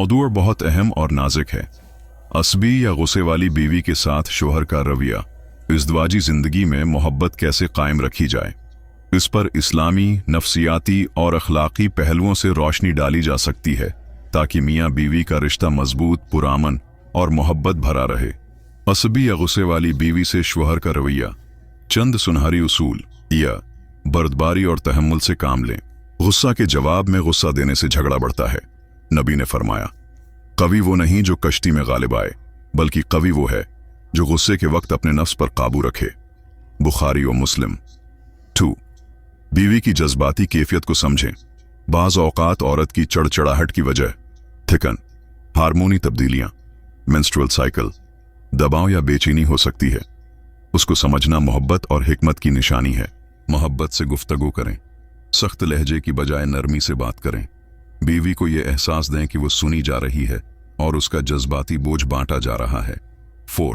मौदूअ बहुत अहम और नाजुक है। असबी या गुस्से वाली बीवी के साथ शोहर का रवैया, इज़्दवाजी जिंदगी में मोहब्बत कैसे कायम रखी जाए, इस पर इस्लामी, नफ्सियाती और अखलाकी पहलुओं से रोशनी डाली जा सकती है ताकि मियाँ बीवी का रिश्ता मजबूत, पुरामन और मोहब्बत भरा रहे। असबी या गुस्से वाली बीवी से शोहर का रवैया। चंद सुनहरी उसूल या बर्दबारी और तहम्मुल से काम लें। गुस्सा के जवाब में गुस्सा देने से झगड़ा बढ़ता है। नबी ने फरमाया, कवि वो नहीं जो कश्ती में गालिब आए, बल्कि कवि वो है जो गुस्से के वक्त अपने नफ्स पर काबू रखे। बुखारी और मुस्लिम। 2. बीवी की जज्बाती कैफियत को समझें। बाज़ औकात औरत की चढ़चढ़ाहट की वजह थिकन, हार्मोनी तब्दीलियां, मेंस्ट्रुअल साइकिल, दबाव या बेचैनी हो सकती है। उसको समझना मोहब्बत और हिकमत की निशानी है। मोहब्बत से गुफ्तगू करें, सख्त लहजे की बजाय नरमी से बात करें। बीवी को यह एहसास दें कि वो सुनी जा रही है और उसका जज्बाती बोझ बांटा जा रहा है। 4.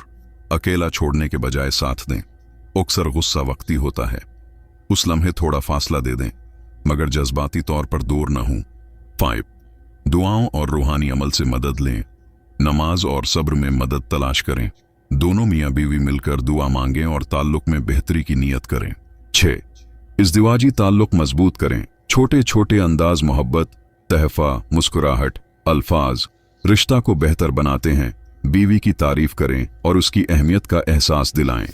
अकेला छोड़ने के बजाय साथ दें। अक्सर गुस्सा वक्ती होता है, उस लम्हे थोड़ा फासला दे दें, मगर जज्बाती तौर पर दूर न हों। 5. दुआओं और रूहानी अमल से मदद लें। नमाज और सब्र में मदद तलाश करें। दोनों मियाँ बीवी मिलकर दुआ मांगें और ताल्लुक में बेहतरी की नीयत करें। 6. इज़्दिवाजी ताल्लुक मजबूत करें। छोटे छोटे अंदाज मोहब्बत, तहफ़ा, मुस्कुराहट, अल्फाज रिश्ता को बेहतर बनाते हैं। बीवी की तारीफ करें और उसकी अहमियत का एहसास दिलाएं।